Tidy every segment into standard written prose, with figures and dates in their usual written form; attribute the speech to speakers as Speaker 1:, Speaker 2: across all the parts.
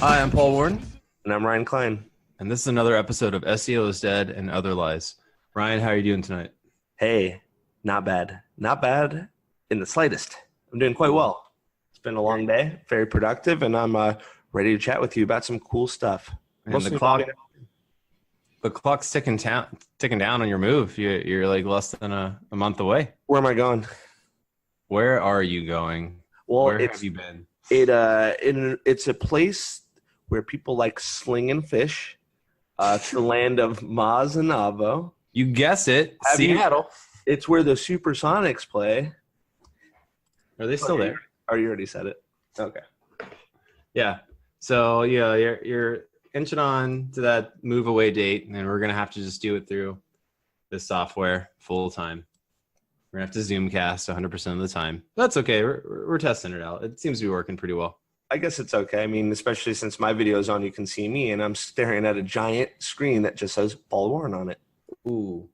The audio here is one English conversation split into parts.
Speaker 1: Hi, I'm Paul Warren,
Speaker 2: And I'm Ryan Klein.
Speaker 1: and this is another episode of SEO is Dead and Other Lies. Ryan, how are you doing tonight?
Speaker 2: Hey, not bad. Not bad in the slightest. I'm doing quite well. It's been a long day, very productive, and I'm ready to chat with you about some cool stuff.
Speaker 1: And the clock's ticking down on your move. You're like less than a month away.
Speaker 2: Where am I going?
Speaker 1: Where are you going?
Speaker 2: Well,
Speaker 1: Where have you been?
Speaker 2: It's a place where people like slinging fish. It's the land of Maz and Avo.
Speaker 1: You guess it,
Speaker 2: Have you-
Speaker 1: Seattle.
Speaker 2: It's where the Supersonics play.
Speaker 1: Are they still there?
Speaker 2: Oh, you already said it. Okay.
Speaker 1: Yeah. So yeah, you're inching on to that move away date, and we're gonna have to just do it through this software full time. We're gonna have to Zoomcast 100% of the time. That's okay. We're testing it out. It seems to be working pretty well.
Speaker 2: I guess it's okay. I mean, especially since my video's on, you can see me, and I'm staring at a giant screen that just says Paul Warren on it.
Speaker 1: Ooh.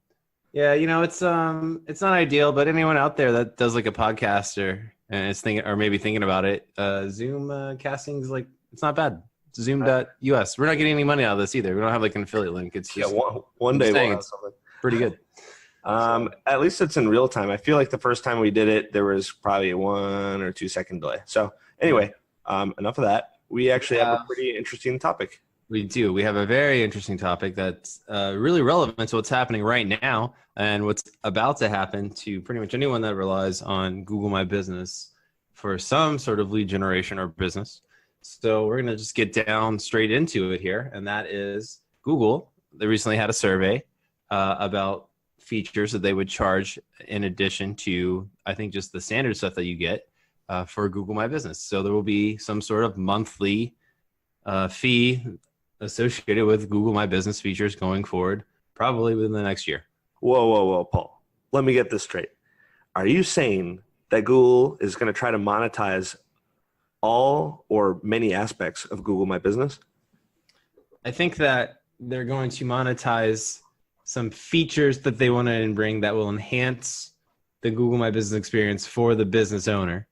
Speaker 1: Yeah, it's not ideal, but anyone out there that does like a podcast and is thinking or maybe thinking about it, Zoom casting's like it's not bad. It's Zoom.us. We're not getting any money out of this either. We don't have like an affiliate link. It's just
Speaker 2: one day we'll have
Speaker 1: it's
Speaker 2: something.
Speaker 1: pretty good.
Speaker 2: At least it's in real time. I feel like the first time we did it, there was probably a 1 or 2 second delay. So anyway, enough of that. We actually have a pretty interesting topic.
Speaker 1: We do. We have a very interesting topic that's really relevant to what's happening right now and what's about to happen to pretty much anyone that relies on Google My Business for some sort of lead generation or business. So we're going to just get down straight into it here. And that is Google. They recently had a survey about features that they would charge in addition to, I think, just the standard stuff that you get for Google My Business. So there will be some sort of monthly fee associated with Google My Business features going forward, probably within the next year.
Speaker 2: Whoa, Paul. Let me get this straight. Are you saying that Google is going to try to monetize all or many aspects of Google My Business?
Speaker 1: I think that they're going to monetize some features that they want to bring that will enhance the Google My Business experience for the business owner.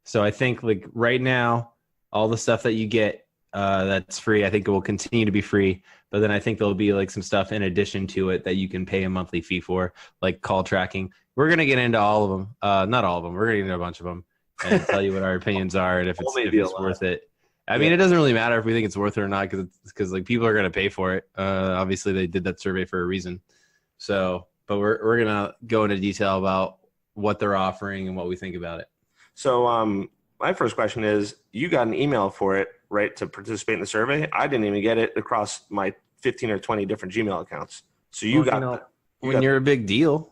Speaker 1: So I think like right now, all the stuff that you get that's free, I think it will continue to be free. But then I think there'll be like some stuff in addition to it that you can pay a monthly fee for, like call tracking. We're going to get into all of them. Not all of them. We're going to get into a bunch of them and tell you what our opinions are and if it's worth it. I mean, it doesn't really matter if we think it's worth it or not because like people are going to pay for it. Obviously, they did that survey for a reason. So, but we're going to go into detail about what they're offering and what we think about it.
Speaker 2: So my first question is, you got an email for it, right, to participate in the survey? I didn't even get it across my 15 or 20 different Gmail accounts. So
Speaker 1: You're a big deal.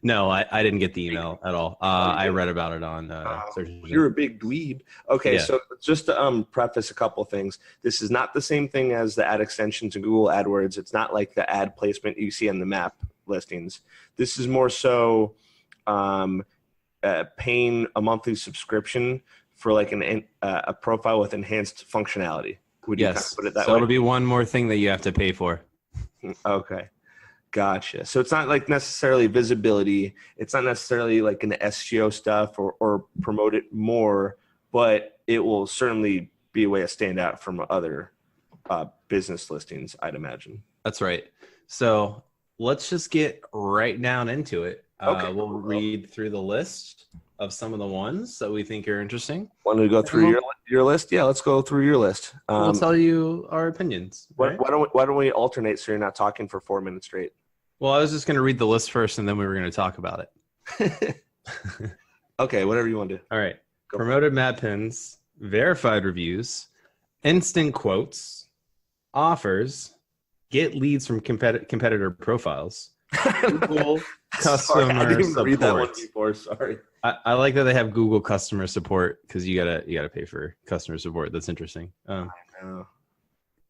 Speaker 1: No, I didn't get the email at all. I read about it on search engine.
Speaker 2: You're a big dweeb. Okay,
Speaker 1: Yeah.
Speaker 2: So just to preface a couple things, this is not the same thing as the ad extension to Google AdWords. It's not like the ad placement you see on the map listings. This is more so paying a monthly subscription for like a profile with enhanced functionality. Would you kind of put it that way?
Speaker 1: So it'll be one more thing that you have to pay for.
Speaker 2: Okay. Gotcha. So it's not like necessarily visibility. It's not necessarily like an SEO stuff or promote it more, but it will certainly be a way to stand out from other business listings, I'd imagine.
Speaker 1: That's right. So let's just get right down into it.
Speaker 2: Okay.
Speaker 1: We'll read through the list of some of the ones that we think are interesting.
Speaker 2: Want to go through your list? Yeah, let's go through your list.
Speaker 1: We'll tell you our opinions. Right?
Speaker 2: Why don't we alternate so you're not talking for 4 minutes straight?
Speaker 1: Well, I was just going to read the list first, and then we were going to talk about it.
Speaker 2: Okay, whatever you want to do.
Speaker 1: All right. Promoted map pins, verified reviews, instant quotes, offers, get leads from competitor profiles, Google customer
Speaker 2: I didn't even
Speaker 1: support.
Speaker 2: read that one before. Sorry.
Speaker 1: I like that they have Google customer support because you gotta pay for customer support. That's interesting.
Speaker 2: I know.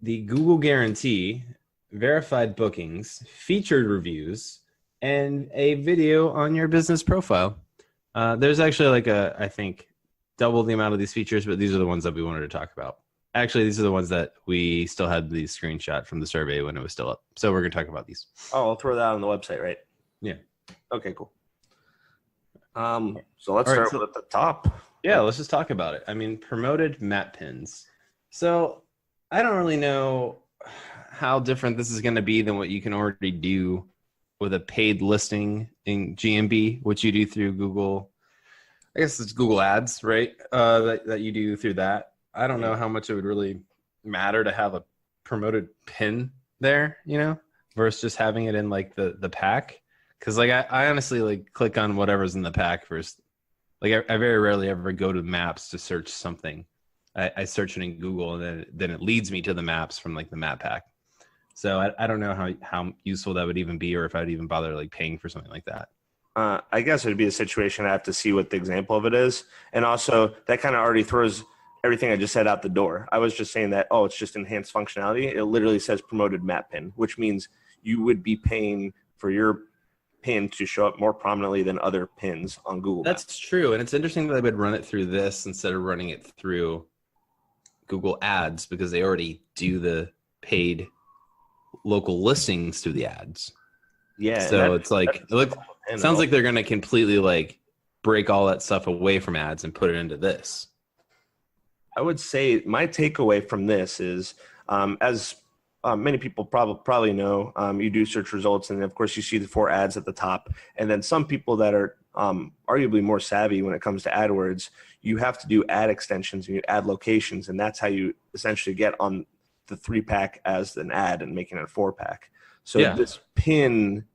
Speaker 1: The Google guarantee, verified bookings, featured reviews, and a video on your business profile. There's actually I think double the amount of these features, but these are the ones that we wanted to talk about. Actually, these are the ones that we still had the screenshot from the survey when it was still up. So we're going to talk about these.
Speaker 2: Oh, I'll throw that on the website, right?
Speaker 1: Yeah.
Speaker 2: Okay, cool. So let's start with the top.
Speaker 1: Yeah, let's just talk about it. I mean, promoted map pins. So I don't really know how different this is going to be than what you can already do with a paid listing in GMB, which you do through Google. I guess it's Google Ads, right? That you do through that. I don't know how much it would really matter to have a promoted pin there, versus just having it in like the pack. Because like I honestly like click on whatever's in the pack first. Like I very rarely ever go to maps to search something. I search it in Google and then it leads me to the maps from like the map pack. So I don't know how useful that would even be, or if I'd even bother like paying for something like that.
Speaker 2: I guess it would be a situation I have to see what the example of it is. And also that kind of already throws everything I just said out the door. I was just saying that, it's just enhanced functionality. It literally says promoted map pin, which means you would be paying for your pin to show up more prominently than other pins on Google Maps.
Speaker 1: That's true. And it's interesting that they would run it through this instead of running it through Google Ads, because they already do the paid local listings through the ads.
Speaker 2: Yeah.
Speaker 1: So it's like, it sounds like they're going to completely like break all that stuff away from ads and put it into this.
Speaker 2: I would say my takeaway from this is, as many people probably know, you do search results, and of course you see the 4 ads at the top. And then some people that are arguably more savvy when it comes to AdWords, you have to do ad extensions and you add locations, and that's how you essentially get on the 3-pack as an ad and making it a 4-pack. So this pin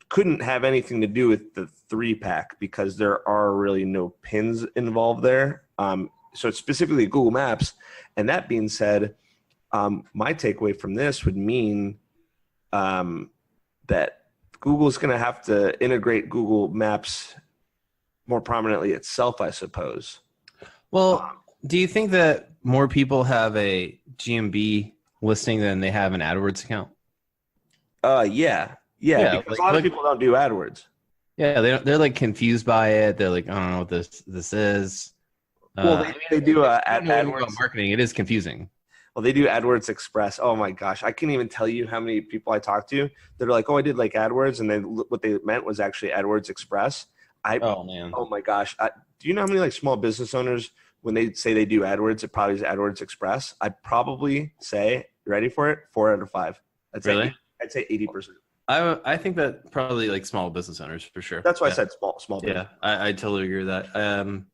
Speaker 2: couldn't have anything to do with the 3-pack because there are really no pins involved there. So it's specifically Google Maps. And that being said, my takeaway from this would mean that Google's going to have to integrate Google Maps more prominently itself, I suppose.
Speaker 1: Well, do you think that more people have a GMB listing than they have an AdWords account?
Speaker 2: Yeah, because a lot of people don't do AdWords.
Speaker 1: Yeah, they're like confused by it. They're like, I don't know what this is.
Speaker 2: Well, they do AdWords
Speaker 1: marketing. It is confusing.
Speaker 2: Well, they do AdWords Express. Oh my gosh, I can't even tell you how many people I talk to. They're like, "Oh, I did like AdWords," and then what they meant was actually AdWords Express.
Speaker 1: Oh man.
Speaker 2: Oh my gosh. Do you know how many like small business owners, when they say they do AdWords, it probably is AdWords Express? I'd probably say, you ready for it? 4 out of 5. I'd say 80%.
Speaker 1: I think that probably like small business owners for sure.
Speaker 2: That's why I said small business.
Speaker 1: Yeah, I totally agree with that.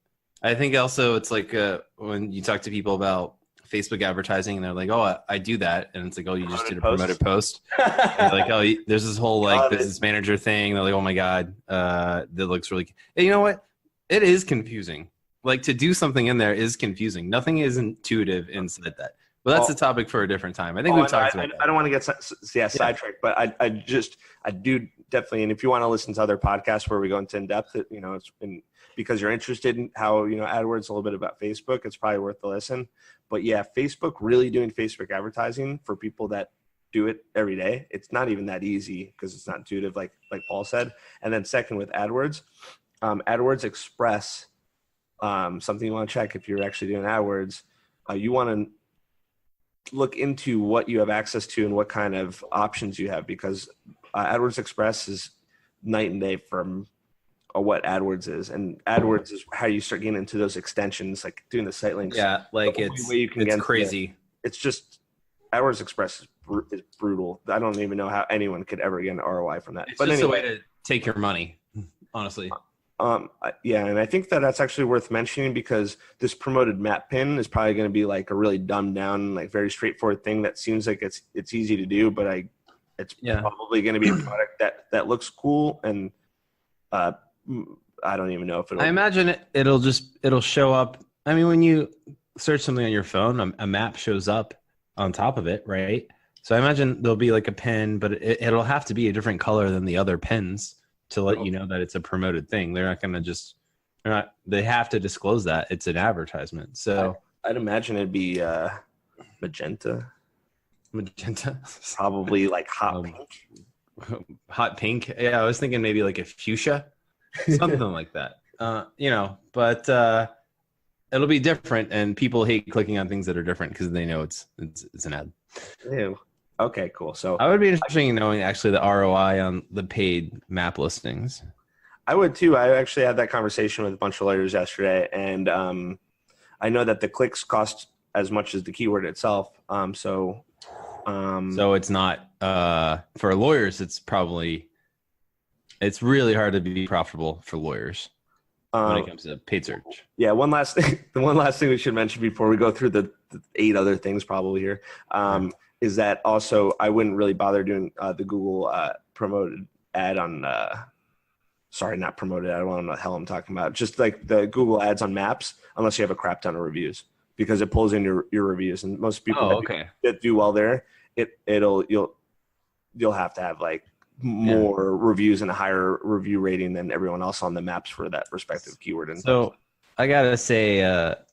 Speaker 1: I think also it's like when you talk to people about Facebook advertising and they're like, "Oh, I do that," and it's like, "Oh, you just did a promoted post." Like, "Oh, there's this whole like business manager thing." They're like, "Oh my god, that looks really." And you know what? It is confusing. Like to do something in there is confusing. Nothing is intuitive inside that. But that's a topic for a different time. I think we've talked about that.
Speaker 2: I don't want to get sidetracked, but I do definitely. And if you want to listen to other podcasts where we go into in depth, it's because you're interested in how AdWords, a little bit about Facebook, it's probably worth the listen. But yeah, Facebook really doing Facebook advertising for people that do it every day. It's not even that easy because it's not intuitive, like Paul said. And then second, with AdWords, AdWords Express, something you want to check if you're actually doing AdWords. You want to look into what you have access to and what kind of options you have, because AdWords Express is night and day from what AdWords is, and AdWords is how you start getting into those extensions, like doing the site links.
Speaker 1: Yeah, like it's crazy.
Speaker 2: It's just AdWords Express is brutal. I don't even know how anyone could ever get an ROI from that.
Speaker 1: It's just a way to take your money, honestly.
Speaker 2: Yeah, and I think that's actually worth mentioning because this promoted map pin is probably going to be like a really dumbed down, like very straightforward thing that seems like it's easy to do, but it's probably going to be a product that looks cool, and I don't even know if it'll.
Speaker 1: I imagine it'll show up. I mean, when you search something on your phone, a map shows up on top of it, right? So I imagine there'll be like a pin, but it'll have to be a different color than the other pins to let you know that it's a promoted thing. They're not going to they have to disclose that it's an advertisement. So
Speaker 2: I'd imagine it'd be magenta, probably like hot pink.
Speaker 1: Hot pink. Yeah, I was thinking maybe like a fuchsia, something like that. But it'll be different, and people hate clicking on things that are different because they know it's an ad.
Speaker 2: Ew. Okay, cool. So
Speaker 1: I would be interested in knowing actually the ROI on the paid map listings.
Speaker 2: I would too. I actually had that conversation with a bunch of lawyers yesterday, and I know that the clicks cost as much as the keyword itself.
Speaker 1: So it's not for lawyers. It's really hard to be profitable for lawyers when it comes to paid search.
Speaker 2: Yeah. One last thing. The one last thing we should mention before we go through the 8 other things probably here is that also I wouldn't really bother doing the Google promoted ad on. Sorry, not promoted. I don't know what the hell I'm talking about. Just like the Google ads on Maps, unless you have a crap ton of reviews, because it pulls in your reviews, and most people that do well there, you'll have to have like more reviews and a higher review rating than everyone else on the Maps for that respective keyword. And
Speaker 1: so I gotta say,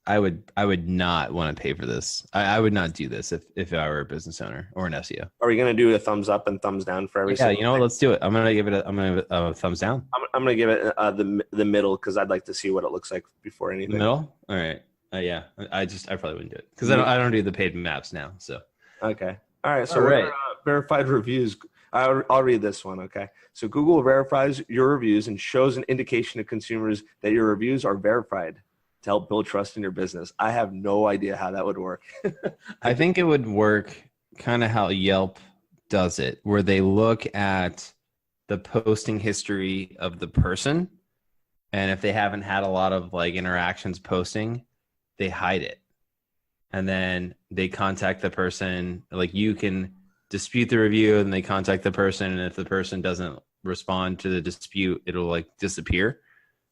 Speaker 1: I would not want to pay for this. I would not do this if I were a business owner or an SEO.
Speaker 2: Are we gonna do a thumbs up and thumbs down for every?
Speaker 1: Yeah, you know what? Let's do it. I'm gonna give it a thumbs down.
Speaker 2: I'm gonna give it the middle because I'd like to see what it looks like before anything.
Speaker 1: Middle. All right. Yeah. I probably wouldn't do it because I don't do the paid maps now. So.
Speaker 2: Okay. All right. So verified reviews. I'll read this one. Okay. So Google verifies your reviews and shows an indication to consumers that your reviews are verified to help build trust in your business. I have no idea how that would work.
Speaker 1: I think it would work kind of how Yelp does it, where they look at the posting history of the person. And if they haven't had a lot of like interactions posting, they hide it. And then they contact the person, like you can dispute the review and they contact the person. And if the person doesn't respond to the dispute, it'll like disappear.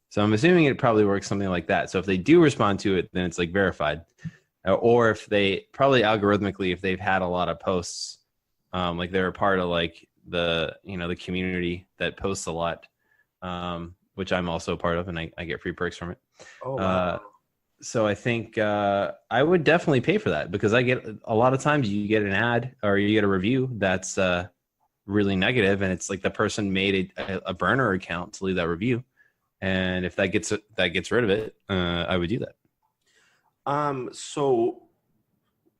Speaker 1: So I'm assuming it probably works something like that. So if they do respond to it, then it's like verified. Or if they probably algorithmically, if they've had a lot of posts, like they're a part of like the community that posts a lot, which I'm also a part of, and I get free perks from it.
Speaker 2: Oh, wow.
Speaker 1: So I think I would definitely pay for that because I get a lot of times you get an ad or you get a review that's really negative, and it's like the person made a burner account to leave that review, and if that gets rid of it, I would do that.
Speaker 2: So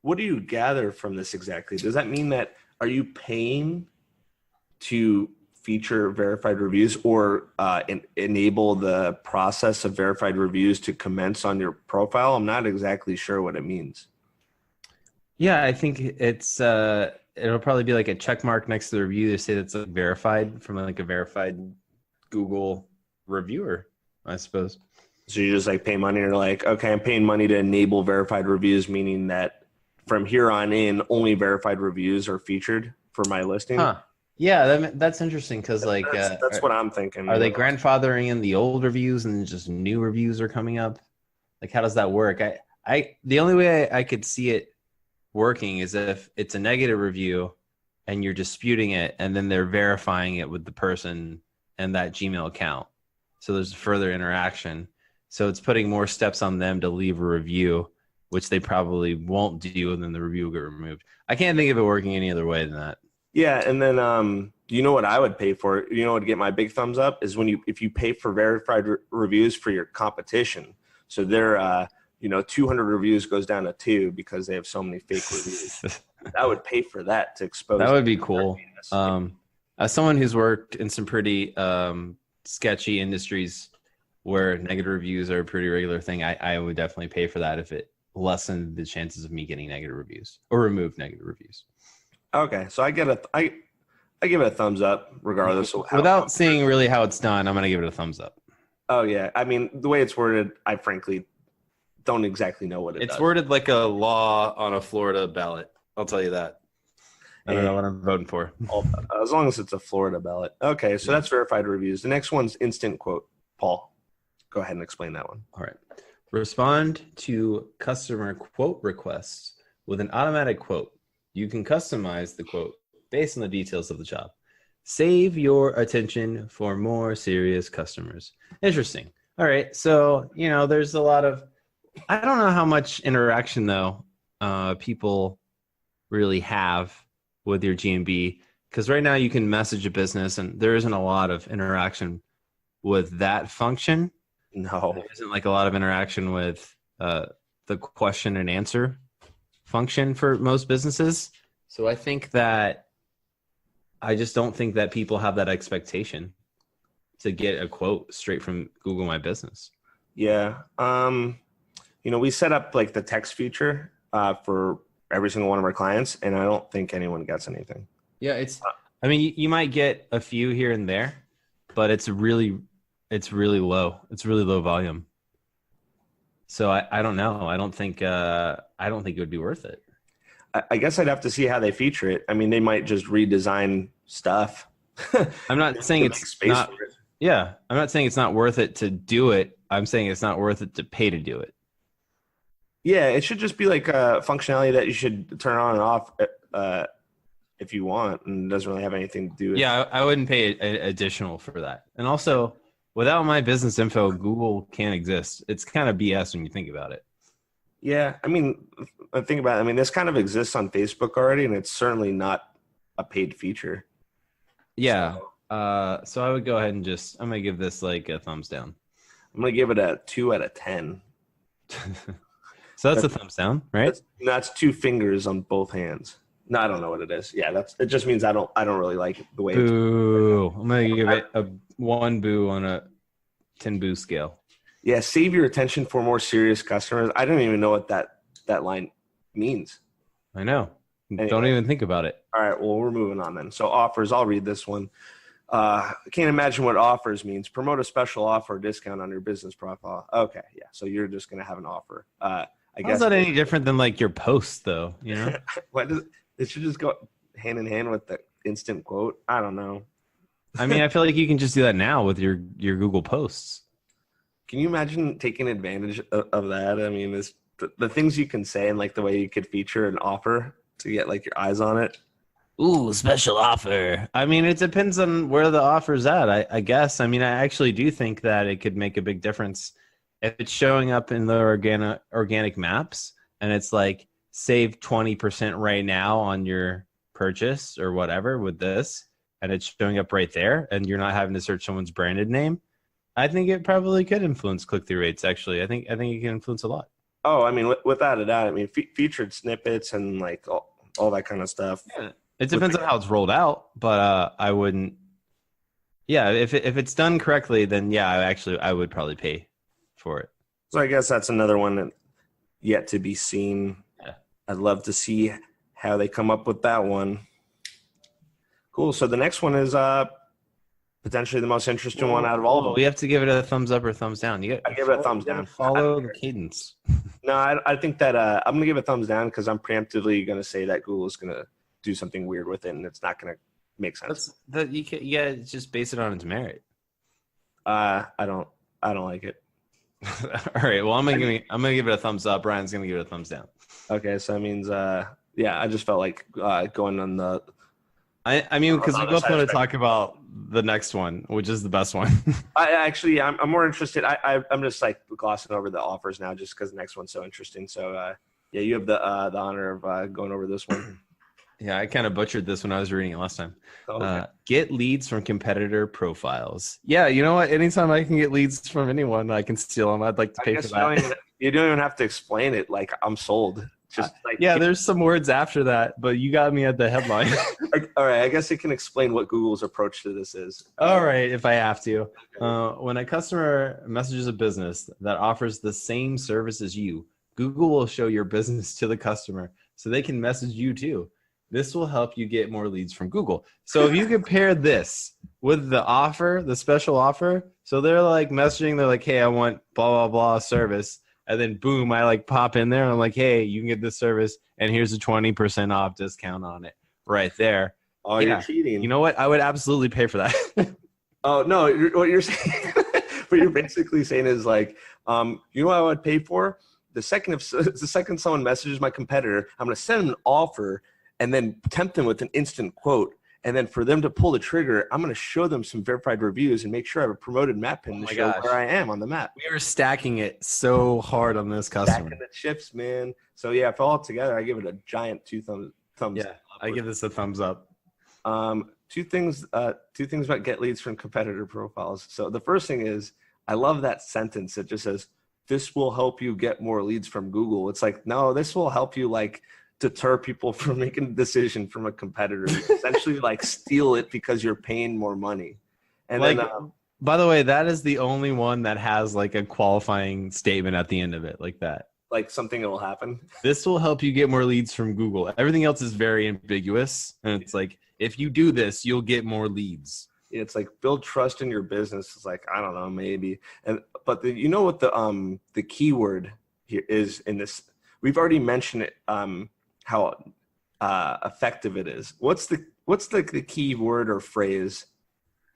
Speaker 2: what do you gather from this exactly? Does that mean that are you paying to feature verified reviews or enable the process of verified reviews to commence on your profile? I'm not exactly sure what it means.
Speaker 1: Yeah, I think it'll probably be like a check mark next to the review to say that's like verified from like a verified Google reviewer, I suppose.
Speaker 2: So you just like pay money and you're like, okay, I'm paying money to enable verified reviews, meaning that from here on in, only verified reviews are featured for my listing.
Speaker 1: Huh. Yeah, that's interesting because like
Speaker 2: that's what I'm thinking.
Speaker 1: Are they grandfathering in the old reviews and just new reviews are coming up? Like, how does that work? The only way I could see it working is if it's a negative review and you're disputing it, and then they're verifying it with the person and that Gmail account. So there's further interaction. So it's putting more steps on them to leave a review, which they probably won't do, and then the review will get removed. I can't think of it working any other way than that.
Speaker 2: Yeah, and then you know what I would pay for? You know what would get my big thumbs up is if you pay for verified reviews for your competition. So their 200 reviews goes down to 2 because they have so many fake reviews. I would pay for that to expose.
Speaker 1: That would be cool. As someone who's worked in some pretty sketchy industries where negative reviews are a pretty regular thing, I would definitely pay for that if it lessened the chances of me getting negative reviews or remove negative reviews.
Speaker 2: Okay, so I give it a thumbs up regardless of how.
Speaker 1: Without seeing really how it's done, I'm going to give it a thumbs up.
Speaker 2: Oh yeah, I mean the way it's worded, I frankly don't exactly know what
Speaker 1: it's worded like a law on a Florida ballot. I'll tell you that. I don't know what I'm voting for.
Speaker 2: As long as it's a Florida ballot. Okay, so that's verified reviews. The next one's instant quote. Paul, go ahead and explain that one.
Speaker 1: All right. Respond to customer quote requests with an automatic quote. You can customize the quote based on the details of the job. Save your attention for more serious customers. Interesting. All right. So, there's a lot of, I don't know how much interaction though, people really have with your GMB. Because right now you can message a business and there isn't a lot of interaction with that function.
Speaker 2: No.
Speaker 1: There isn't like a lot of interaction with the question and answer function for most businesses. So I just don't think that people have that expectation to get a quote straight from Google My Business.
Speaker 2: Yeah. We set up like the text feature for every single one of our clients, and I don't think anyone gets anything.
Speaker 1: Yeah, I mean, you might get a few here and there, but it's really low. It's really low volume. So I don't know. I don't think it would be worth it.
Speaker 2: I guess I'd have to see how they feature it. I mean, they might just redesign stuff.
Speaker 1: I'm not saying it's not. Yeah, I'm not saying it's not worth it to do it. I'm saying it's not worth it to pay to do it.
Speaker 2: Yeah, it should just be like a functionality that you should turn on and off if you want, and it doesn't really have anything to do with.
Speaker 1: Yeah, I wouldn't pay additional for that. And also, without my business info, Google can't exist. It's kind of BS when you think about it.
Speaker 2: Yeah, I mean, think about it. I mean, this kind of exists on Facebook already, and it's certainly not a paid feature.
Speaker 1: Yeah. So I would go ahead and I'm going to give this like a thumbs down.
Speaker 2: I'm going to give it a 2 out of 10.
Speaker 1: So that's a thumbs down, right?
Speaker 2: That's 2 fingers on both hands. No, I don't know what it is. Yeah, it just means I don't really like it the way
Speaker 1: boo. I'm going to give it a 1 boo on a 10 boo scale.
Speaker 2: Yeah, save your attention for more serious customers. I don't even know what that line means.
Speaker 1: I know.
Speaker 2: Anyway.
Speaker 1: Don't even think about it.
Speaker 2: All right, well, we're moving on then. So offers, I'll read this one. I can't imagine what offers means. Promote a special offer or discount on your business profile. Okay, yeah. So you're just going to have an offer. I guess.
Speaker 1: How's that any different than like your posts, though? You know,
Speaker 2: it should just go hand in hand with the instant quote. I don't know.
Speaker 1: I mean, I feel like you can just do that now with your Google posts.
Speaker 2: Can you imagine taking advantage of that? I mean, the things you can say and like the way you could feature an offer to get like your eyes on it.
Speaker 1: Ooh, special offer. I mean, it depends on where the offer's at, I guess. I mean, I actually do think that it could make a big difference if it's showing up in the organic maps and it's like save 20% right now on your purchase or whatever with this, and it's showing up right there and you're not having to search someone's branded name. I think it probably could influence click-through rates, actually. I think it can influence a lot.
Speaker 2: Oh, I mean, without a doubt. I mean, featured snippets and like all that kind of stuff.
Speaker 1: Yeah. It depends on how it's rolled out, but I wouldn't. Yeah, if it's done correctly, then yeah, I would probably pay for it.
Speaker 2: So I guess that's another one that yet to be seen.
Speaker 1: Yeah.
Speaker 2: I'd love to see how they come up with that one. Cool. So the next one is potentially the most interesting one out of all of them.
Speaker 1: We have to give it a thumbs up or thumbs down.
Speaker 2: I give it a thumbs down.
Speaker 1: Follow the cadence.
Speaker 2: No, I think that I'm going to give it a thumbs down because I'm preemptively going to say that Google is going to do something weird with it, and it's not going to make sense.
Speaker 1: Yeah, just base it on its merit.
Speaker 2: I don't like it.
Speaker 1: All right. Well, I'm gonna give it a thumbs up. Brian's gonna give it a thumbs down.
Speaker 2: Okay, so that means yeah, I just felt like going on the.
Speaker 1: I mean, because we both want to talk about the next one, which is the best one.
Speaker 2: I'm more interested. I'm just like glossing over the offers now, just because the next one's so interesting. So yeah, you have the honor of going over this one.
Speaker 1: Yeah, I kind of butchered this when I was reading it last time.
Speaker 2: Okay.
Speaker 1: Get leads from competitor profiles. Yeah, you know what? Anytime I can get leads from anyone, I can steal them. I'd like to pay for that.
Speaker 2: You don't even have to explain it. Like, I'm sold. Just like
Speaker 1: yeah, there's some words after that, but you got me at the headline.
Speaker 2: All right, I guess it can explain what Google's approach to this is.
Speaker 1: All right, if I have to. When a customer messages a business that offers the same service as you, Google will show your business to the customer so they can message you too. This will help you get more leads from Google. So if you compare this with the offer, the special offer, so they're like messaging, they're like, hey, I want blah, blah, blah service. And then boom, I like pop in there and I'm like, hey, you can get this service and here's a 20% off discount on it right there.
Speaker 2: Oh, yeah. You're cheating.
Speaker 1: You know what? I would absolutely pay for that.
Speaker 2: Oh, no, what you're saying, what you're basically saying is like, you know what I would pay for? The second someone messages my competitor, I'm going to send them an offer and then tempt them with an instant quote. And then for them to pull the trigger, I'm going to show them some verified reviews and make sure I have a promoted map pin to show where I am on the map.
Speaker 1: We are stacking it so hard on this customer.
Speaker 2: Stacking the chips, man. So yeah, for all together, I give it a giant thumbs.
Speaker 1: Yeah, I give this a thumbs up.
Speaker 2: Two things about get leads from competitor profiles. So the first thing is, I love that sentence that just says, this will help you get more leads from Google. It's like, no, this will help you like deter people from making a decision from a competitor. Essentially like steal it because you're paying more money. And
Speaker 1: like,
Speaker 2: then
Speaker 1: by the way, that is the only one that has like a qualifying statement at the end of it like that.
Speaker 2: like something that will happen.
Speaker 1: This will help you get more leads from Google. Everything else is very ambiguous, and it's like if you do this, you'll get more leads.
Speaker 2: It's like build trust in your business. It's like, I don't know, maybe. But you know what the keyword here is in this? We've already mentioned it. How effective it is. What's the key word or phrase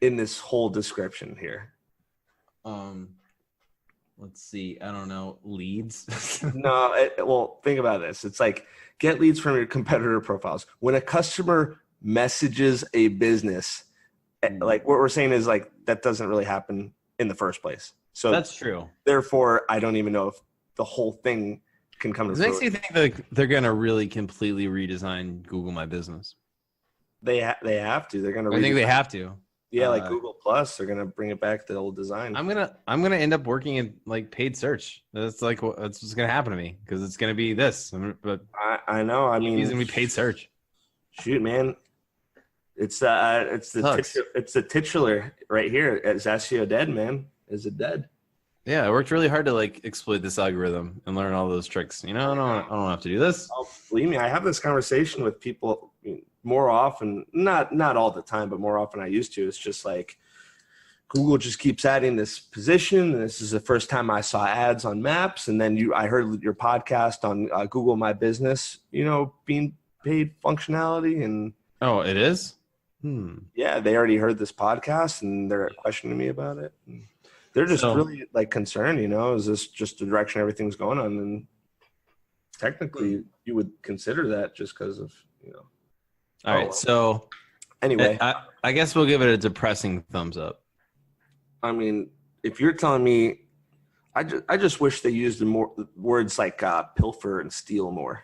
Speaker 2: in this whole description here?
Speaker 1: Let's see. I don't know. Leads.
Speaker 2: No. Well, think about this. It's like get leads from your competitor profiles. When a customer messages a business, like what we're saying is like that doesn't really happen in the first place. So
Speaker 1: that's true.
Speaker 2: Therefore, I don't even know if the whole thing can come to
Speaker 1: It makes me think that they're going to really completely redesign Google My Business.
Speaker 2: They have to. They're going to.
Speaker 1: I think they have to.
Speaker 2: Yeah, like Google Plus, they're going to bring it back to the old design.
Speaker 1: I'm gonna end up working in like paid search. That's like that's what's going to happen to me because it's going to be this. But
Speaker 2: I know. I mean,
Speaker 1: it's going to be paid search.
Speaker 2: Shoot, man. It's the titular right here. Is SEO dead, man? Is it dead?
Speaker 1: Yeah, I worked really hard to like exploit this algorithm and learn all those tricks. You know, I don't have to do this.
Speaker 2: Oh, believe me, I have this conversation with people more often, not all the time, but more often I used to. It's just like Google just keeps adding this position. And this is the first time I saw ads on Maps, and then I heard your podcast on Google My Business. Being paid functionality, and
Speaker 1: oh, it is.
Speaker 2: Yeah, they already heard this podcast and they're questioning me about it. And they're just really like concerned, is this just the direction everything's going on? And technically you would consider that just because of,
Speaker 1: All right. So
Speaker 2: anyway,
Speaker 1: I guess we'll give it a depressing thumbs up.
Speaker 2: I mean, if you're telling me, I just wish they used more words like pilfer and steal more.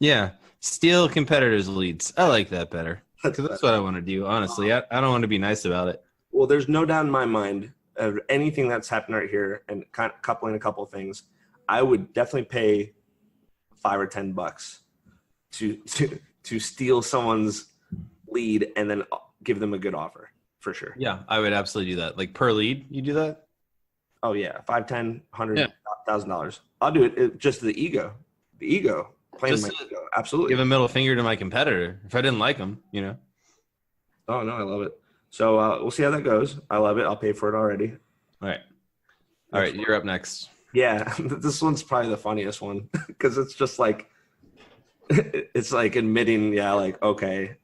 Speaker 1: Yeah. Steal competitors' leads. I like that better. Because that's what I want to do, honestly. I don't want to be nice about it.
Speaker 2: Well, there's no doubt in my mind of anything that's happened right here, and kind of coupling a couple of things. I would definitely pay $5 or $10 to steal someone's lead and then give them a good offer for sure.
Speaker 1: Yeah, I would absolutely do that. Like per lead, you do that?
Speaker 2: Oh yeah, $5, $10, $100,000. I'll do it. Just the ego. Playing my ego. Absolutely.
Speaker 1: Give a middle finger to my competitor if I didn't like them,
Speaker 2: Oh, no, I love it. So we'll see how that goes. I love it. I'll pay for it already.
Speaker 1: All right, you're up next.
Speaker 2: Yeah, this one's probably the funniest one because it's just like, it's like admitting, okay,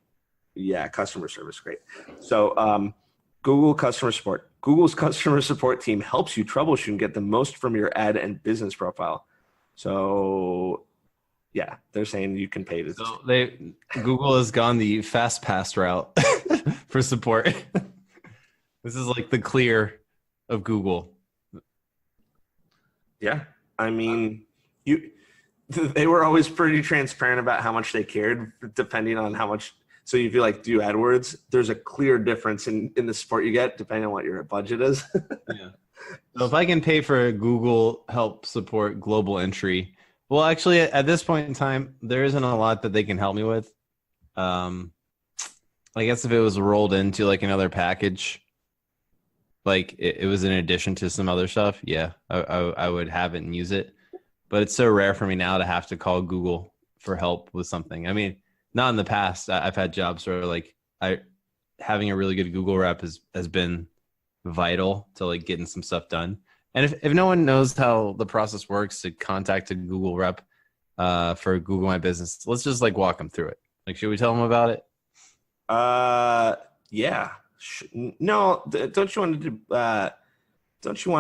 Speaker 2: customer service, great. So Google customer support. Google's customer support team helps you troubleshoot and get the most from your ad and business profile. So yeah, they're saying you can pay this.
Speaker 1: So Google has gone the fast pass route for support. This is like the clear of Google.
Speaker 2: Yeah, I mean, they were always pretty transparent about how much they cared, depending on how much. So if you do AdWords, there's a clear difference in the support you get depending on what your budget is.
Speaker 1: Yeah. So if I can pay for Google help support global entry. Well, actually, at this point in time, there isn't a lot that they can help me with. I guess if it was rolled into like another package, like it was in addition to some other stuff, yeah, I would have it and use it. But it's so rare for me now to have to call Google for help with something. I mean, not in the past. I've had jobs where having a really good Google rep has been vital to like getting some stuff done. And if no one knows how the process works to contact a Google rep for Google My Business, let's just like walk them through it. Like, should we tell them about it?
Speaker 2: Yeah. No, don't you want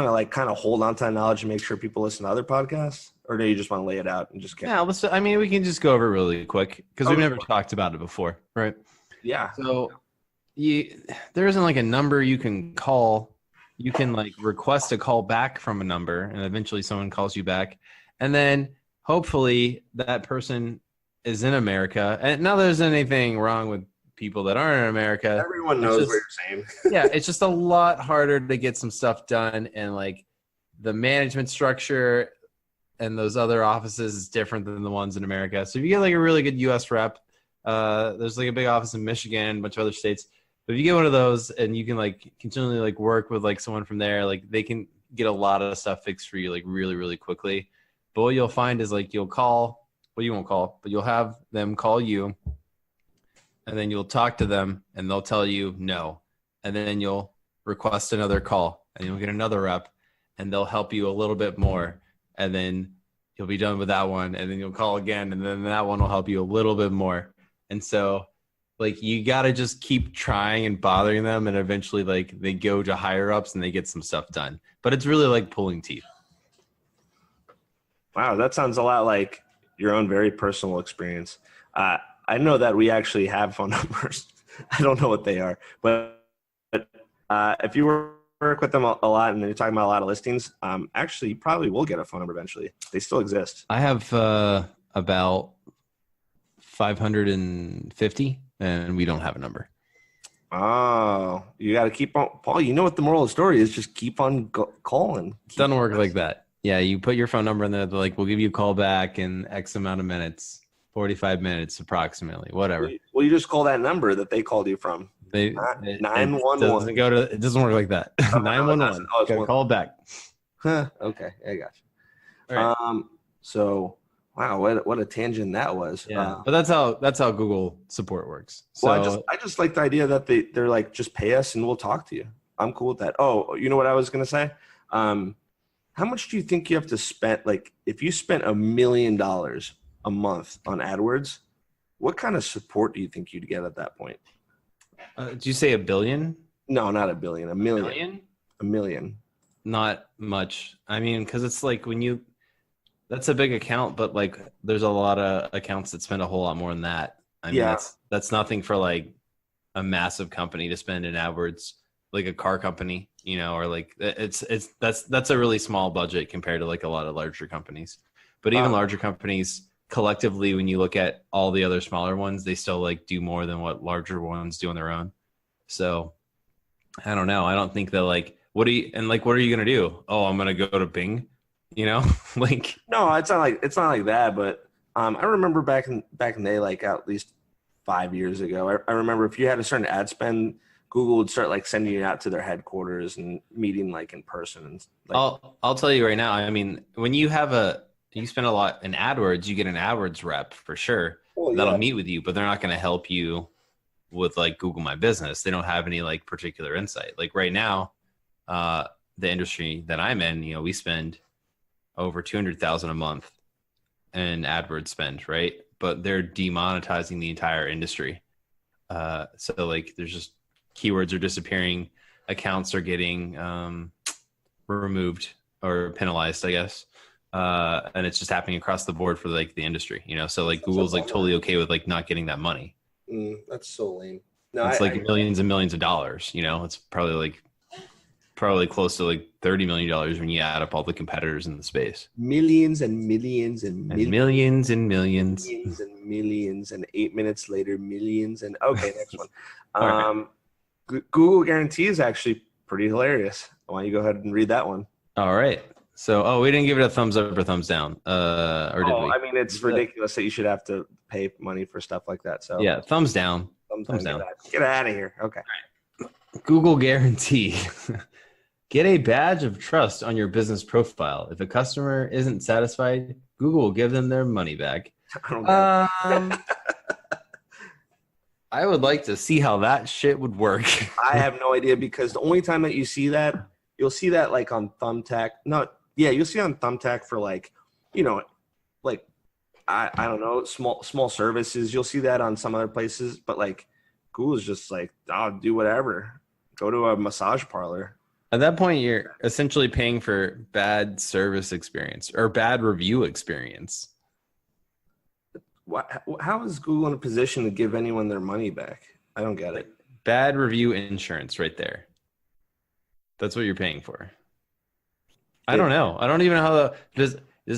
Speaker 2: to like kind of hold on to that knowledge and make sure people listen to other podcasts, or do you just want to lay it out and just get?
Speaker 1: Yeah, we can just go over it really quick because we've never talked about it before, right?
Speaker 2: Yeah.
Speaker 1: So there isn't like a number you can call. You can like request a call back from a number, and eventually someone calls you back, and then hopefully that person is in America. And not that there's anything wrong with people that aren't in America.
Speaker 2: Everyone knows what you're saying.
Speaker 1: Yeah, it's just a lot harder to get some stuff done, and like the management structure and those other offices is different than the ones in America. So if you get like a really good U.S. rep, there's like a big office in Michigan and a bunch of other states. But if you get one of those and you can like continually like work with like someone from there, like they can get a lot of stuff fixed for you like really, really quickly. But what you'll find is like you'll call, well, you won't call, but you'll have them call you, and then you'll talk to them, and they'll tell you no. And then you'll request another call, and you'll get another rep, and they'll help you a little bit more. And then you'll be done with that one, and then you'll call again, and then that one will help you a little bit more. And so, like, you got to just keep trying and bothering them, and eventually, like, they go to higher ups and they get some stuff done. But it's really like pulling teeth.
Speaker 2: Wow, that sounds a lot like your own very personal experience. I know that we actually have phone numbers. I don't know what they are, but if you work with them a lot and you're talking about a lot of listings, actually you probably will get a phone number eventually. They still exist.
Speaker 1: I have about 550, and we don't have a number.
Speaker 2: Oh, you got to keep on, Paul. You know what the moral of the story is? Just keep on calling.
Speaker 1: Doesn't work like that. Yeah, you put your phone number in there. They're like, we'll give you a call back in X amount of minutes, 45 minutes approximately, whatever.
Speaker 2: Well, you just call that number that they called you from. 911.
Speaker 1: It doesn't work like that. 911. Call back.
Speaker 2: Huh, okay, I got you.
Speaker 1: Right.
Speaker 2: So wow, what a tangent that was.
Speaker 1: Yeah, but that's how Google support works. So
Speaker 2: well, I just like the idea that they're like, just pay us and we'll talk to you. I'm cool with that. Oh, you know what I was gonna say? How much do you think you have to spend? Like, if you spent $1 million a month on AdWords, what kind of support do you think you'd get at that point?
Speaker 1: Did you say $1 billion?
Speaker 2: No, not $1 billion. $1 million.
Speaker 1: Million?
Speaker 2: $1 million.
Speaker 1: Not much. I mean, because it's like that's a big account, but like there's a lot of accounts that spend a whole lot more than that. I mean, that's nothing for like a massive company to spend in AdWords, like a car company, or like that's a really small budget compared to like a lot of larger companies. But even larger companies collectively, when you look at all the other smaller ones, they still like do more than what larger ones do on their own. So I don't know. I don't think that like, what are you going to do? Oh, I'm going to go to Bing, like,
Speaker 2: no, it's not like that. But I remember back in the day, like at least 5 years ago, I remember if you had a certain ad spend, Google would start like sending you out to their headquarters and meeting like in person. And like,
Speaker 1: I'll tell you right now. I mean, when you spend a lot in AdWords, you get an AdWords rep for sure. Well, that'll meet with you, but they're not going to help you with like Google My Business. They don't have any like particular insight. Like right now, the industry that I'm in, we spend over 200,000 a month in AdWords spend, right? But they're demonetizing the entire industry. So like there's just keywords are disappearing, accounts are getting removed or penalized, I guess. And it's just happening across the board for like the industry, so like Google's like totally okay with like not getting that money.
Speaker 2: That's so lame. No,
Speaker 1: it's millions and millions of dollars, it's probably close to like $30 million when you add up all the competitors in the space.
Speaker 2: Millions and millions and millions.
Speaker 1: And millions and millions.
Speaker 2: Millions and millions. And 8 minutes later, millions. And okay, next one.
Speaker 1: Right.
Speaker 2: Google Guarantee is actually pretty hilarious. Why don't you go ahead and read that one?
Speaker 1: All right. So, we didn't give it a thumbs up or thumbs down. Or did we?
Speaker 2: I mean, it's ridiculous that you should have to pay money for stuff like that. So
Speaker 1: yeah, thumbs down.
Speaker 2: Thumbs down. Get out of here. Okay.
Speaker 1: Right. Google Guarantee. Get a badge of trust on your business profile. If a customer isn't satisfied, Google will give them their money back. I would like to see how that shit would work.
Speaker 2: I have no idea, because the only time that you see that, you'll see that like on Thumbtack. You'll see on Thumbtack for like, like I don't know, small services. You'll see that on some other places, but like Google's just like, I'll do whatever. Go to a massage parlor.
Speaker 1: At that point, you're essentially paying for bad service experience or bad review experience.
Speaker 2: How is Google in a position to give anyone their money back? I don't get it.
Speaker 1: Bad review insurance right there. That's what you're paying for. I don't know. I don't even know how does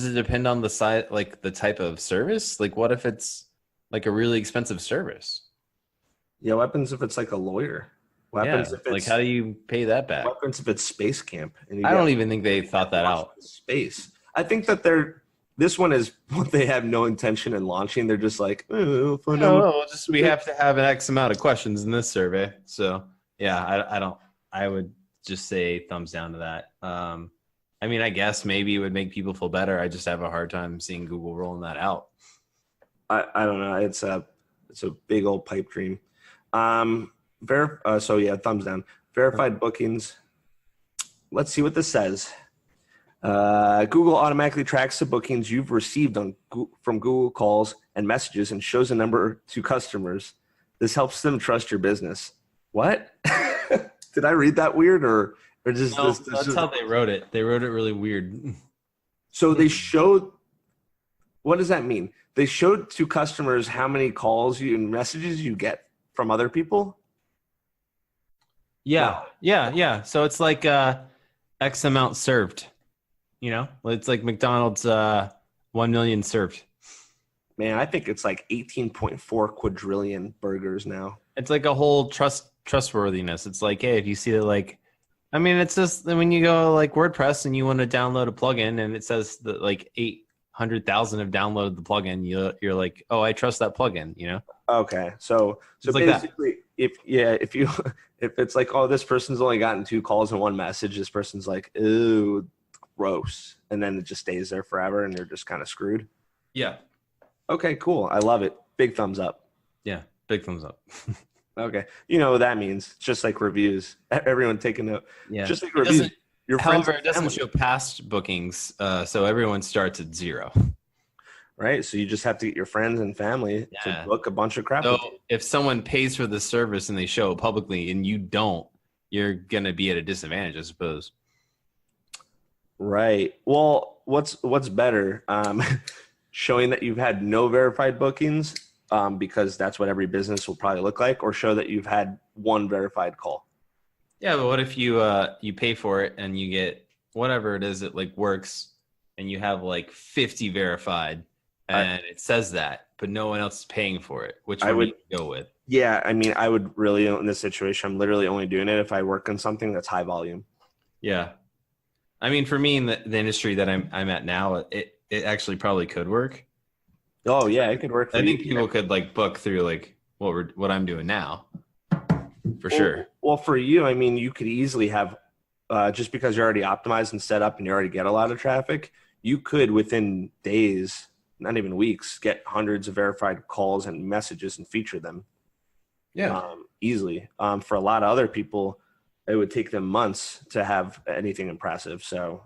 Speaker 1: it depend on the side, like the type of service? Like what if it's like a really expensive service?
Speaker 2: Yeah, what happens if it's like a lawyer? What happens if it's,
Speaker 1: like how do you pay that back?
Speaker 2: What happens if it's Space Camp?
Speaker 1: I don't even think they thought that out.
Speaker 2: Space. I think that this one is what they have no intention in launching. They're just like,
Speaker 1: we have to have an X amount of questions in this survey. So yeah, I would just say thumbs down to that. I I mean, I guess maybe it would make people feel better. I just have a hard time seeing Google rolling that out.
Speaker 2: I don't know. It's a big old pipe dream. So yeah, thumbs down. Verified bookings. Let's see what this says. Google automatically tracks the bookings you've received from Google calls and messages and shows a number to customers. This helps them trust your business. What? Did I read that weird or just
Speaker 1: No,
Speaker 2: this
Speaker 1: that's how they wrote it. They wrote it really weird.
Speaker 2: So they showed. What does that mean? They showed to customers how many calls and messages you get from other people.
Speaker 1: Yeah, yeah. So it's like X amount served. You know, it's like McDonald's 1 million served.
Speaker 2: Man, I think it's like 18.4 quadrillion burgers now.
Speaker 1: It's like a whole trustworthiness. It's like, hey, if you see it, like, I mean, it's just when you go like WordPress and you want to download a plugin and it says that like 800,000 have downloaded the plugin, you're like, oh, I trust that plugin. You know?
Speaker 2: Okay, so basically, like if it's like, oh, this person's only gotten 2 calls and 1 message, this person's like, ooh, gross, and then it just stays there forever, and they're just kind of screwed.
Speaker 1: Yeah.
Speaker 2: Okay, cool. I love it. Big thumbs up.
Speaker 1: Yeah, big thumbs up.
Speaker 2: Okay, you know what that means? It's just like reviews. Everyone take a note.
Speaker 1: Yeah,
Speaker 2: just like reviews.
Speaker 1: However, it doesn't show past bookings, so everyone starts at 0.
Speaker 2: Right, so you just have to get your friends and family to book a bunch of crap.
Speaker 1: So if someone pays for the service and they show it publicly and you don't, you're gonna be at a disadvantage, I suppose.
Speaker 2: Right. Well, what's better, showing that you've had no verified bookings, because that's what every business will probably look like, or show that you've had 1 verified call?
Speaker 1: Yeah, but what if you pay for it and you get whatever it is that like works, and you have like 50 verified, and it says that, but no one else is paying for it? Which one would you go with?
Speaker 2: Yeah, I mean, I would really, in this situation, I'm literally only doing it if I work on something that's high volume.
Speaker 1: Yeah. I mean, for me in the industry that I'm at now, it actually probably could work.
Speaker 2: Oh yeah, it could work.
Speaker 1: I think people could like book through like what I'm doing now, for sure.
Speaker 2: Well, for you, I mean, you could easily have, just because you're already optimized and set up and you already get a lot of traffic, you could within days, not even weeks, get hundreds of verified calls and messages and feature them.
Speaker 1: Yeah,
Speaker 2: easily. For a lot of other people, it would take them months to have anything impressive. So,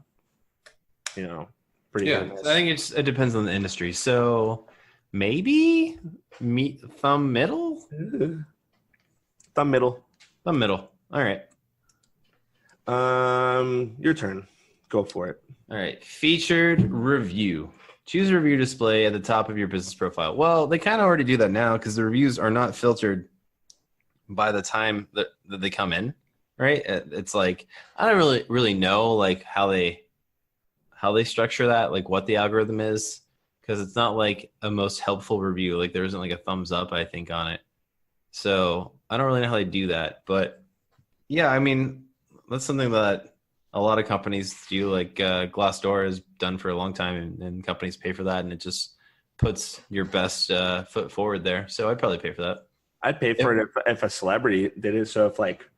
Speaker 2: pretty good.
Speaker 1: I think it depends on the industry. So maybe thumb middle.
Speaker 2: Thumb middle.
Speaker 1: All right.
Speaker 2: Your turn. Go for it.
Speaker 1: All right. Featured review. Choose a review display at the top of your business profile. Well, they kind of already do that now because the reviews are not filtered by the time that they come in. Right. It's like, I don't really know like how they structure that, like what the algorithm is, because it's not like a most helpful review. Like there isn't like a thumbs up, I think, on it. So I don't really know how they do that, but yeah, I mean, that's something that a lot of companies do. Like Glassdoor has done for a long time, and companies pay for that, and it just puts your best foot forward there. So I'd probably pay for that.
Speaker 2: I'd pay for it if a celebrity did it. So if like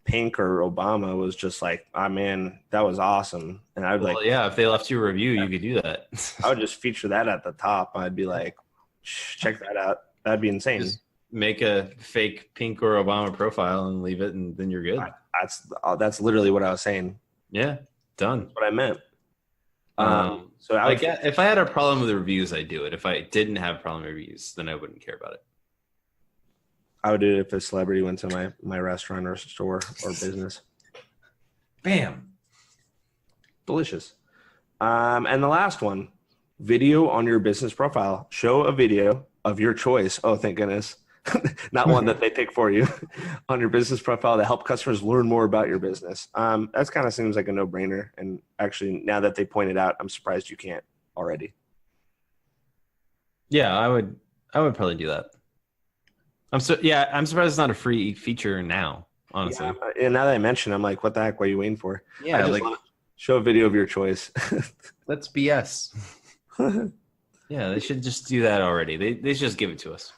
Speaker 2: Pink or Obama was just like, oh man, that was awesome, and I'd
Speaker 1: if they left you a review, you could do that.
Speaker 2: I would just feature that at the top. I'd be like, check that out. That'd be insane.
Speaker 1: Just make a fake Pink or Obama profile and leave it, and then you're good.
Speaker 2: That's literally what I was saying.
Speaker 1: Yeah, done.
Speaker 2: That's what I meant.
Speaker 1: So if I had a problem with the reviews, I'd do it. If I didn't have a problem with reviews, then I wouldn't care about it.
Speaker 2: I would do it if a celebrity went to my restaurant or store or business.
Speaker 1: Bam.
Speaker 2: Delicious. And the last one, video on your business profile. Show a video of your choice. Oh, thank goodness. Not one that they pick for you on your business profile to help customers learn more about your business. That kind of seems like a no-brainer. And actually, now that they pointed out, I'm surprised you can't already.
Speaker 1: Yeah, I would probably do that. I'm surprised it's not a free feature now, honestly.
Speaker 2: Yeah, and now that I mention, I'm like, what the heck? What are you waiting for?
Speaker 1: Yeah, like
Speaker 2: show a video of your choice.
Speaker 1: That's BS. Yeah, they should just do that already. They should just give it to us.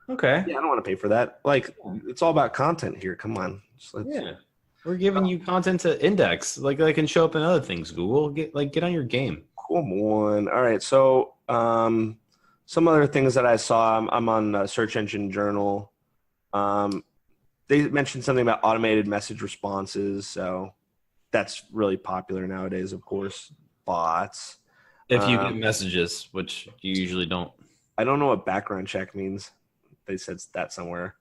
Speaker 1: Okay.
Speaker 2: Yeah, I don't want to pay for that. Like, it's all about content here. Come on.
Speaker 1: We're giving you content to index, like that can show up in other things. Google, get on your game.
Speaker 2: Come on. All right. So some other things that I saw. I'm on Search Engine Journal. They mentioned something about automated message responses. So that's really popular nowadays, of course. Bots.
Speaker 1: If you get messages, which you usually don't.
Speaker 2: I don't know what background check means. They said that somewhere.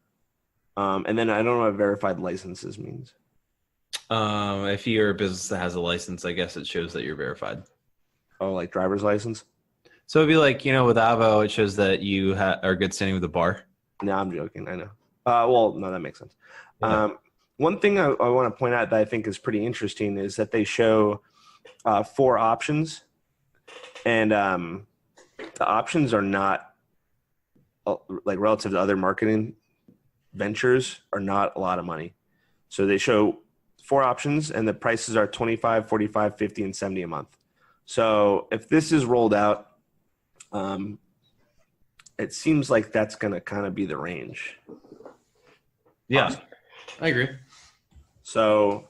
Speaker 2: And then I don't know what verified licenses means.
Speaker 1: If you're a business that has a license, I guess it shows that you're verified.
Speaker 2: Oh, like driver's license?
Speaker 1: So it'd be like, with Avo, it shows that you are good standing with the bar.
Speaker 2: No, I'm joking. I know. Well, no, that makes sense.
Speaker 1: Yeah.
Speaker 2: One thing I want to point out that I think is pretty interesting is that they show 4 options. And the options are not, like relative to other marketing ventures, are not a lot of money. So they show 4 options and the prices are $25, $45, $50, and $70 a month. So if this is rolled out, it seems like that's going to kind of be the range.
Speaker 1: Yeah, I agree.
Speaker 2: So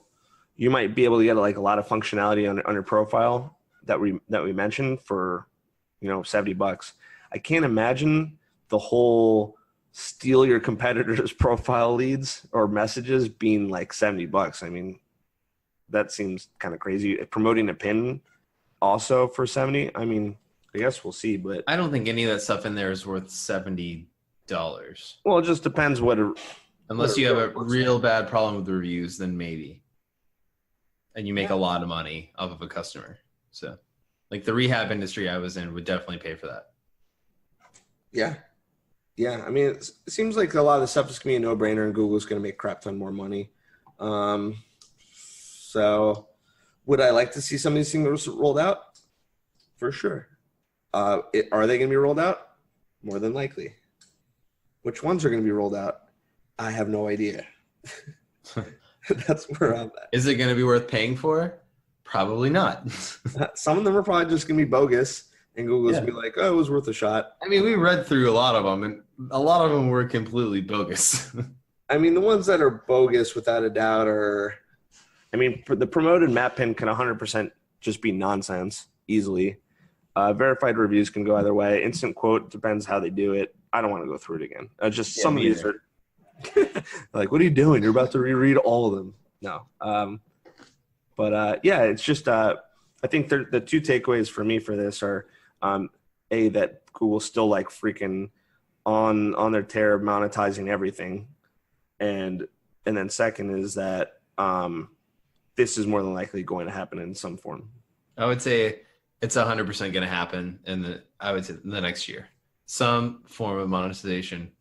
Speaker 2: you might be able to get like a lot of functionality on your profile that we mentioned for, $70. I can't imagine the whole steal your competitor's profile leads or messages being like $70. I mean, that seems kind of crazy. Promoting a pin also for 70. I mean, I guess we'll see, but
Speaker 1: I don't think any of that stuff in there is worth $70.
Speaker 2: Well, it just depends
Speaker 1: unless you have a real bad problem with the reviews, then maybe. And you make a lot of money off of a customer. So, like the rehab industry I was in would definitely pay for that.
Speaker 2: Yeah. Yeah. I mean, it seems like a lot of the stuff is going to be a no-brainer and Google's going to make a crap ton more money. So would I like to see some of these things rolled out? For sure. Are they going to be rolled out? More than likely. Which ones are going to be rolled out? I have no idea. That's where I'm at.
Speaker 1: Is it going to be worth paying for? Probably not.
Speaker 2: Some of them are probably just going to be bogus, and Google's going to be like, oh, it was worth a shot.
Speaker 1: I mean, we read through a lot of them, and a lot of them were completely bogus.
Speaker 2: I mean, the ones that are bogus, without a doubt, are – I mean, the promoted map pin can 100% just be nonsense easily. Verified reviews can go either way. Instant quote depends how they do it. I don't want to go through it again. Some of these are like, what are you doing? You're about to reread all of them. No. Yeah, it's just I think the 2 takeaways for me for this are that Google's still like freaking on their tear of monetizing everything, and then second is that this is more than likely going to happen in some form.
Speaker 1: I would say it's 100% going to happen in the next year. Some form of monetization,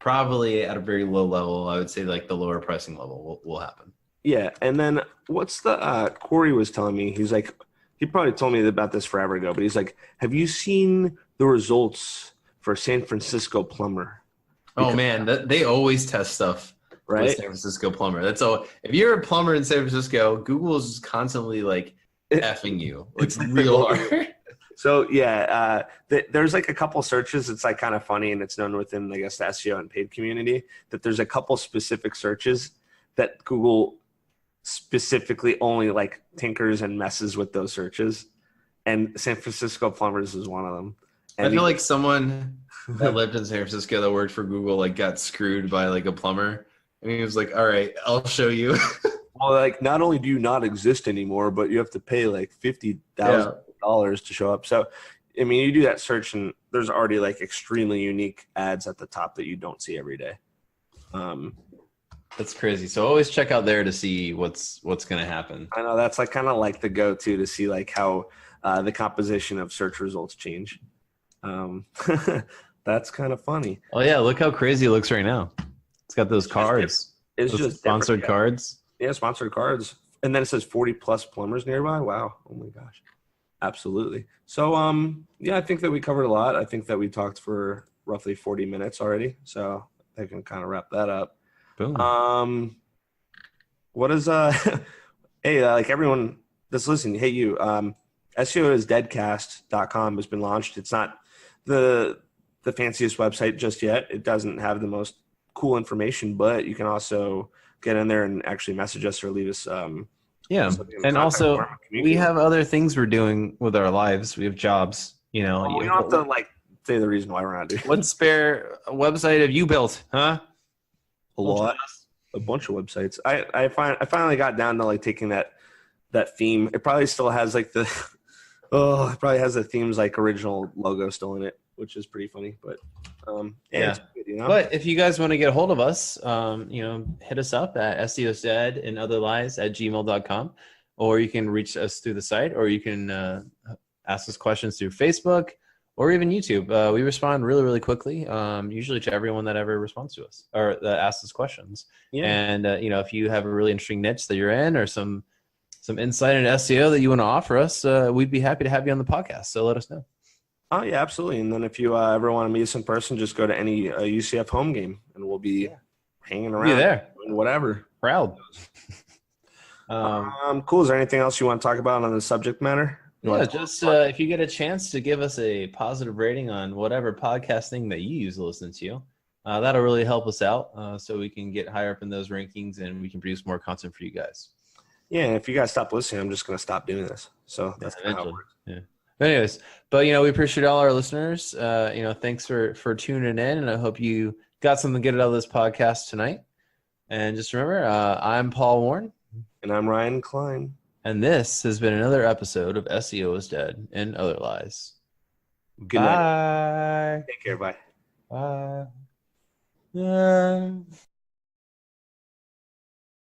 Speaker 1: probably at a very low level. I would say like the lower pricing level will happen. Yeah,
Speaker 2: and then what's the Corey was telling me? He's like, he probably told me about this forever ago, but he's like, have you seen the results for San Francisco plumber?
Speaker 1: Oh man, they always test stuff, right? With San Francisco plumber. That's all. If you're a plumber in San Francisco, Google is constantly like effing you, like real hard.
Speaker 2: So yeah, there's like a couple searches. It's like kind of funny, and it's known within, I guess, the SEO and paid community that there's a couple specific searches that Google specifically only like tinkers and messes with those searches, and San Francisco plumbers is one of them. And
Speaker 1: I feel like someone that lived in San Francisco that worked for Google like got screwed by like a plumber, and he was like, "All right, I'll show you."
Speaker 2: Well, like not only do you not exist anymore, but you have to pay like $50,000 to show up. So, I mean, you do that search, and there's already like extremely unique ads at the top that you don't see every day.
Speaker 1: That's crazy. So always check out there to see what's going to happen.
Speaker 2: I know that's like kind of like the go-to to see like how the composition of search results change. That's kind of funny.
Speaker 1: Oh yeah, look how crazy it looks right now. It's got those cards.
Speaker 2: It's just
Speaker 1: sponsored cards.
Speaker 2: Yeah, sponsored cards. And then it says 40 plus plumbers nearby. Wow. Oh my gosh. Absolutely. So yeah, I think that we covered a lot. I think that we talked for roughly 40 minutes already. So I can kind of wrap that up.
Speaker 1: Boom.
Speaker 2: What is hey, like everyone that's listening, hey you, SEOisdeadcast.com has been launched. It's not the fanciest website just yet. It doesn't have the most cool information, but you can also get in there and actually message us or leave us.
Speaker 1: Yeah,
Speaker 2: something in the
Speaker 1: and
Speaker 2: contact
Speaker 1: also
Speaker 2: form,
Speaker 1: we have other things we're doing with our lives. We have jobs,
Speaker 2: We don't have to like say the reason why we're not doing
Speaker 1: What spare website have you built, huh?
Speaker 2: a lot, a bunch of websites. I finally got down to like taking that theme. It probably still has like the it probably has the theme's like original logo still in it, which is pretty funny. But
Speaker 1: yeah.
Speaker 2: it's good, you know?
Speaker 1: But if you guys want to get a hold of us, hit us up at SEOstead and otherlies@gmail.com, or you can reach us through the site, or you can ask us questions through Facebook or even YouTube. We respond really, really quickly, usually to everyone that ever responds to us or that asks us questions. Yeah. And, if you have a really interesting niche that you're in or some insight into SEO that you want to offer us, we'd be happy to have you on the podcast. So let us know.
Speaker 2: Oh, yeah, absolutely. And then if you ever want to meet us in person, just go to any UCF home game and we'll be hanging around.
Speaker 1: Be there.
Speaker 2: Doing whatever.
Speaker 1: Proud.
Speaker 2: Cool. Is there anything else you want to talk about on the subject matter?
Speaker 1: If you get a chance to give us a positive rating on whatever podcasting that you use to listen to, that'll really help us out so we can get higher up in those rankings and we can produce more content for you guys.
Speaker 2: Yeah, if you guys stop listening, I'm just going to stop doing this. So that's kind of how it works.
Speaker 1: Yeah. But anyways, we appreciate all our listeners. Thanks for tuning in, and I hope you got something good out of this podcast tonight. And just remember, I'm Paul Warren.
Speaker 2: And I'm Ryan Klein.
Speaker 1: And this has been another episode of SEO is Dead and Other Lies.
Speaker 2: Good night. Take care. Bye.
Speaker 1: Bye.